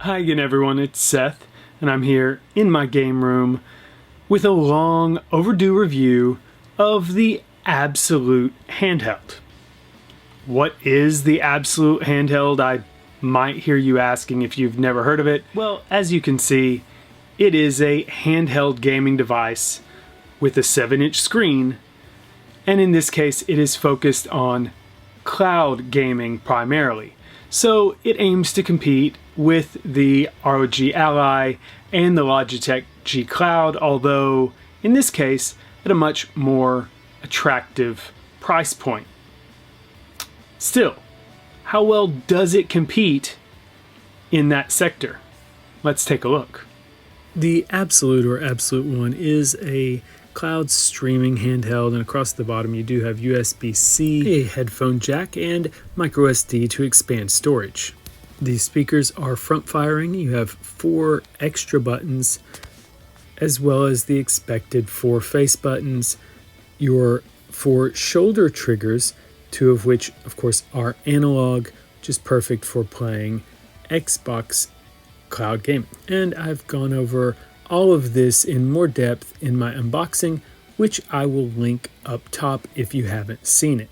Hi again everyone, it's Seth, and I'm here in my game room with a long overdue review of the Abxylute Handheld. What is the Abxylute Handheld? I might hear you asking if you've never heard of it. Well, as you can see, it is a handheld gaming device with a 7-inch screen, and in this case it is focused on cloud gaming primarily. So it aims to compete with the ROG Ally and the Logitech G Cloud, although in this case at a much more attractive price point. Still, how well does it compete in that sector? Let's take a look. The Abxylute or Abxylute One is a cloud streaming handheld, and across the bottom you do have USB-C, a headphone jack, and microSD to expand storage. These speakers are front firing. You have 4 extra buttons as well as the expected 4 face buttons, your 4 shoulder triggers, 2 of which of course are analog, which is perfect for playing Xbox cloud gaming. And I've gone over all of this in more depth in my unboxing, which I will link up top if you haven't seen it.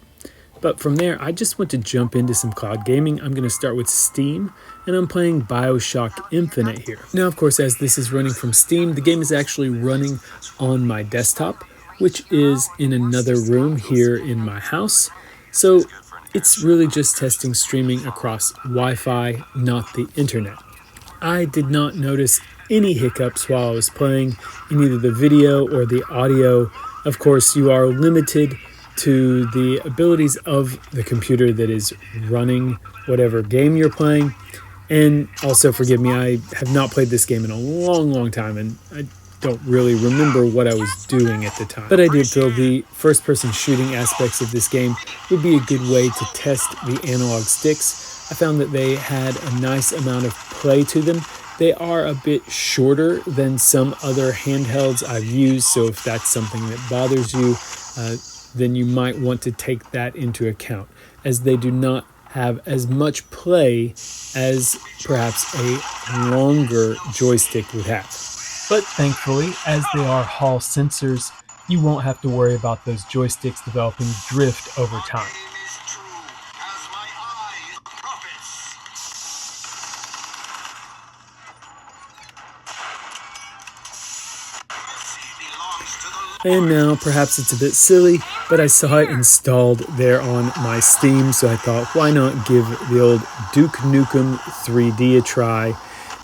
But from there, I just want to jump into some cloud gaming. I'm going to start with Steam, and I'm playing Bioshock Infinite here. Now, of course, as this is running from Steam, the game is actually running on my desktop, which is in another room here in my house. So it's really just testing streaming across Wi-Fi, not the internet. I did not notice any hiccups while I was playing in either the video or the audio. Of course, you are limited to the abilities of the computer that is running whatever game you're playing. And also, forgive me, I have not played this game in a long time, and I don't really remember what I was doing at the time. But I did feel the first-person shooting aspects of this game would be a good way to test the analog sticks. I found that they had a nice amount of play to them. They are a bit shorter than some other handhelds I've used, so if that's something that bothers you, then you might want to take that into account, as they do not have as much play as perhaps a longer joystick would have. But thankfully, as they are Hall sensors, you won't have to worry about those joysticks developing drift over time. And now, perhaps it's a bit silly, but I saw it installed there on my Steam, so I thought, why not give the old Duke Nukem 3D a try?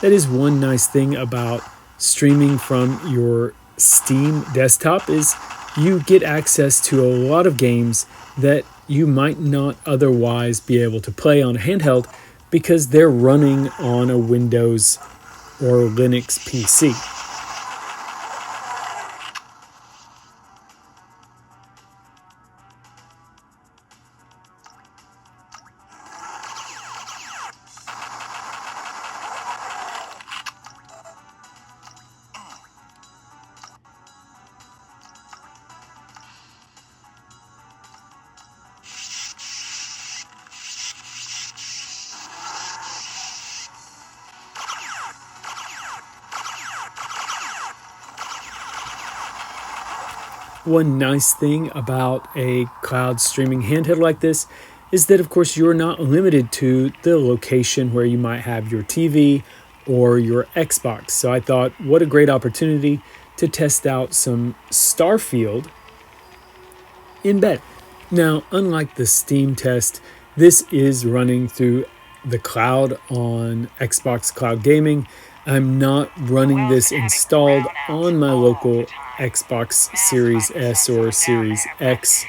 That is one nice thing about streaming from your Steam desktop, is you get access to a lot of games that you might not otherwise be able to play on a handheld because they're running on a Windows or Linux PC. One nice thing about a cloud streaming handheld like this is that, of course, you're not limited to the location where you might have your TV or your Xbox. So I thought, what a great opportunity to test out some Starfield in bed. Now, unlike the Steam test, this is running through the cloud on Xbox Cloud Gaming. I'm not running this installed on my local Xbox Series S or Series X,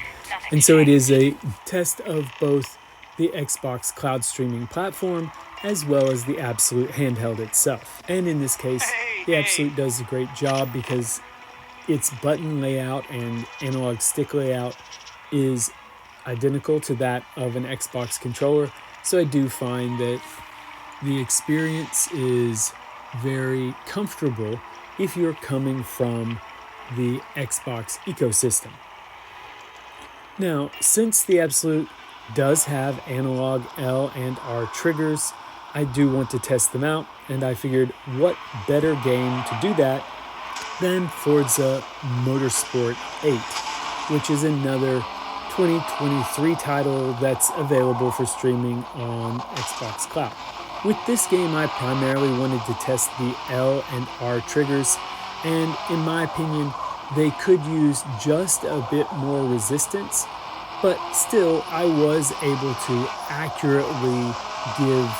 and so it is a test of both the Xbox cloud streaming platform as well as the Abxylute handheld itself. And in this case, the Abxylute does a great job because its button layout and analog stick layout is identical to that of an Xbox controller, so I do find that the experience is very comfortable if you're coming from the Xbox ecosystem. Now, since the Abxylute does have analog L and R triggers, I do want to test them out, and I figured what better game to do that than Forza Motorsport 8, which is another 2023 title that's available for streaming on Xbox Cloud. With this game, I primarily wanted to test the L and R triggers, and in my opinion, they could use just a bit more resistance, but still I was able to accurately give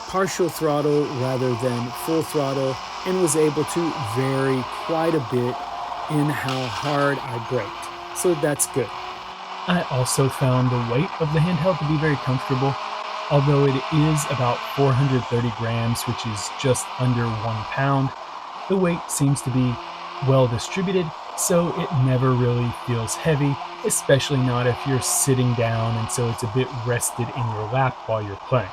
partial throttle rather than full throttle, and was able to vary quite a bit in how hard I braked. So that's good. I also found the weight of the handheld to be very comfortable, although it is about 430 grams, which is just under 1 pound. The weight seems to be well distributed, so it never really feels heavy, especially not if you're sitting down and so it's a bit rested in your lap while you're playing.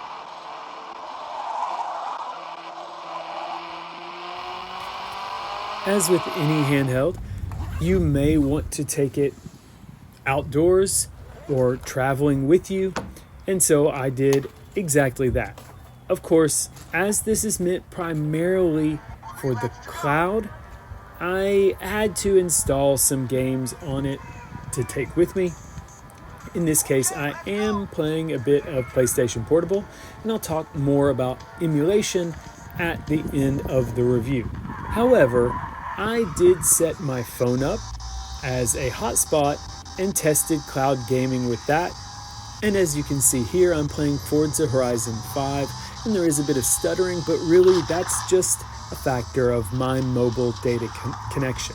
As with any handheld, you may want to take it outdoors or traveling with you, and so I did exactly that. Of course, as this is meant primarily for the cloud, I had to install some games on it to take with me. In this case, I am playing a bit of PlayStation Portable, and I'll talk more about emulation at the end of the review. However, I did set my phone up as a hotspot and tested cloud gaming with that. And as you can see here, I'm playing Forza Horizon 5, and there is a bit of stuttering, but really that's just a factor of my mobile data connection.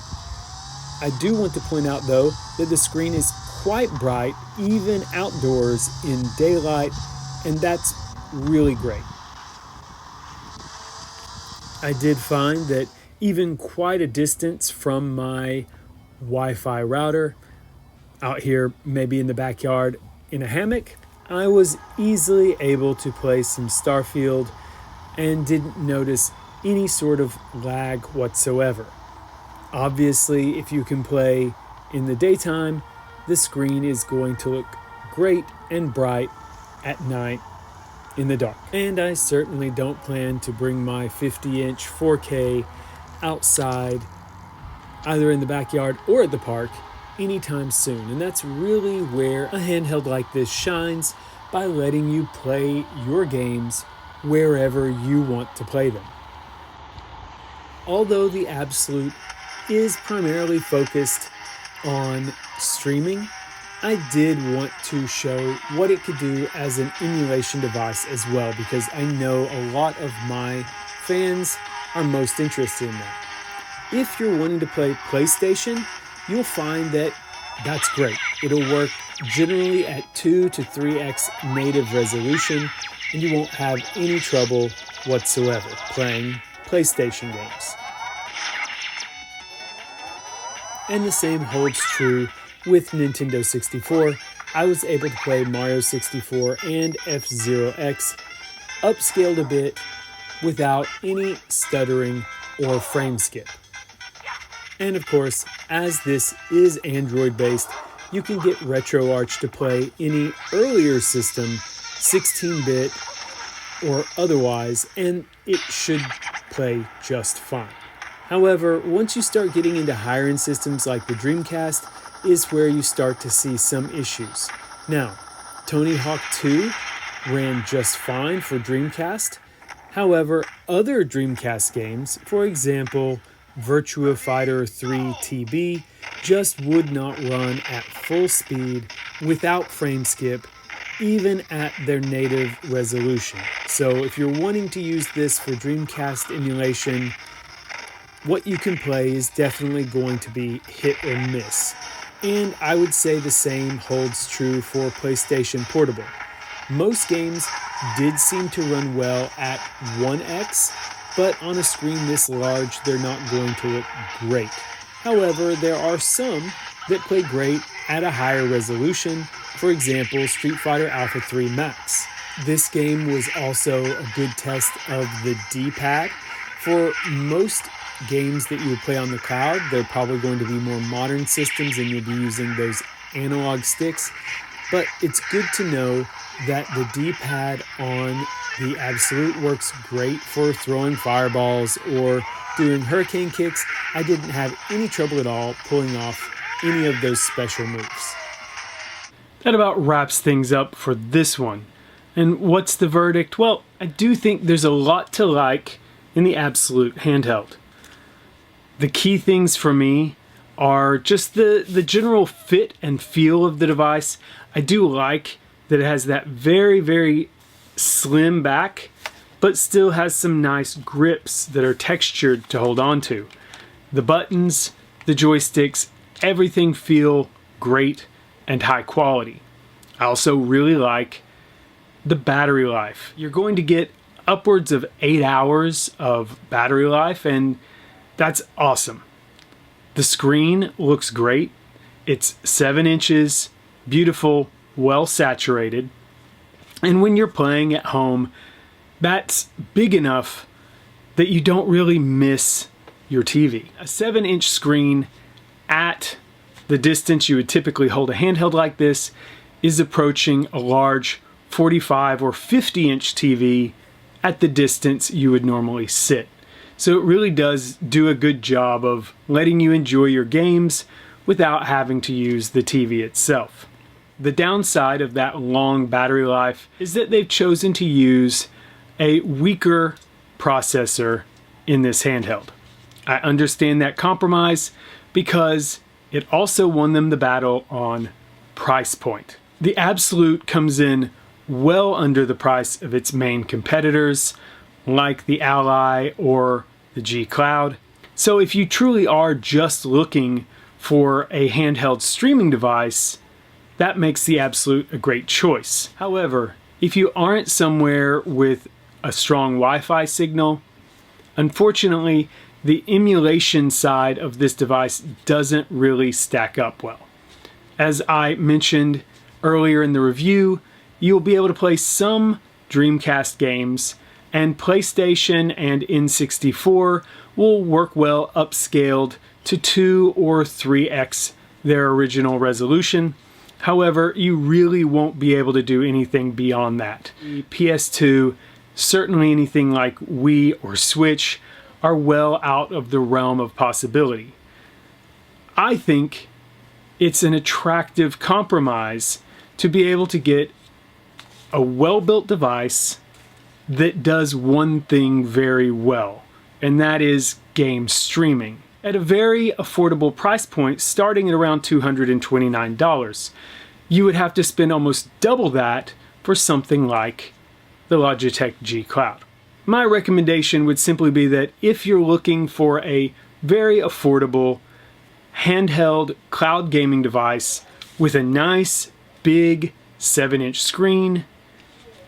I do want to point out though that the screen is quite bright even outdoors in daylight, and that's really great. I did find that even quite a distance from my Wi-Fi router, out here maybe in the backyard in a hammock, I was easily able to play some Starfield and didn't notice any sort of lag whatsoever. Obviously, if you can play in the daytime, the screen is going to look great and bright at night in the dark. And I certainly don't plan to bring my 50-inch 4K outside, either in the backyard or at the park, anytime soon. And that's really where a handheld like this shines, by letting you play your games wherever you want to play them. Although the Abxylute is primarily focused on streaming, I did want to show what it could do as an emulation device as well, because I know a lot of my fans are most interested in that. If you're wanting to play PlayStation, you'll find that that's great. It'll work generally at 2 to 3x native resolution, and you won't have any trouble whatsoever playing PlayStation games. And the same holds true with Nintendo 64. I was able to play Mario 64 and F-Zero X upscaled a bit without any stuttering or frame skip. And of course, as this is Android based, you can get RetroArch to play any earlier system, 16-bit or otherwise, and it should play just fine. However, once you start getting into higher end systems like the Dreamcast is where you start to see some issues. Now, Tony Hawk 2 ran just fine for Dreamcast. However, other Dreamcast games, for example, Virtua Fighter 3 TB, just would not run at full speed without frame skip, even at their native resolution. So if you're wanting to use this for Dreamcast emulation, what you can play is definitely going to be hit or miss. And I would say the same holds true for PlayStation Portable. Most games did seem to run well at 1x, but on a screen this large, they're not going to look great. However, there are some that play great at a higher resolution, for example, Street Fighter Alpha 3 Max. This game was also a good test of the D-pad. For most games that you would play on the cloud, they're probably going to be more modern systems and you'll be using those analog sticks. but it's good to know that the D-pad on the Abxylute works great for throwing fireballs or doing hurricane kicks. I didn't have any trouble at all pulling off any of those special moves. That about wraps things up for this one. And what's the verdict? Well, I do think there's a lot to like in the Abxylute handheld. The key things for me are just the general fit and feel of the device. I do like that it has that very, very slim back, but still has some nice grips that are textured to hold on to. The buttons, the joysticks, everything feel great and high quality. I also really like the battery life. You're going to get upwards of 8 hours of battery life, and that's awesome. The screen looks great. It's 7 inches, beautiful, well saturated. And when you're playing at home, that's big enough that you don't really miss your TV. A 7-inch screen at the distance you would typically hold a handheld like this is approaching a large 45 or 50-inch TV at the distance you would normally sit. So it really does do a good job of letting you enjoy your games without having to use the TV itself. The downside of that long battery life is that they've chosen to use a weaker processor in this handheld. I understand that compromise because it also won them the battle on price point. The Abxylute comes in well under the price of its main competitors, like the Ally or the G Cloud. So if you truly are just looking for a handheld streaming device, that makes the Abxylute a great choice. However, if you aren't somewhere with a strong Wi-Fi signal, unfortunately, the emulation side of this device doesn't really stack up well. As I mentioned earlier in the review, you'll be able to play some Dreamcast games, and PlayStation and N64 will work well upscaled to 2 or 3x their original resolution. However, you really won't be able to do anything beyond that. The PS2, certainly anything like Wii or Switch, are well out of the realm of possibility. I think it's an attractive compromise to be able to get a well-built device that does one thing very well, and that is game streaming. At a very affordable price point, starting at around $229. You would have to spend almost double that for something like the Logitech G Cloud. My recommendation would simply be that if you're looking for a very affordable handheld cloud gaming device with a nice big 7-inch screen,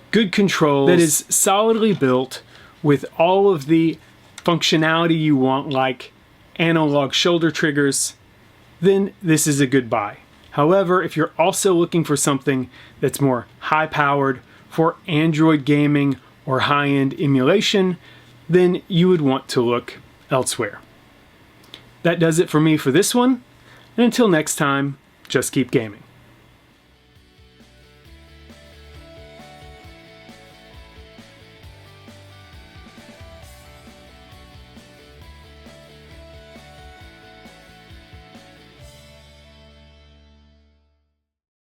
good controls, that is solidly built with all of the functionality you want, like analog shoulder triggers, then this is a good buy. However, if you're also looking for something that's more high-powered for Android gaming or high-end emulation, then you would want to look elsewhere. That does it for me for this one, and until next time, just keep gaming.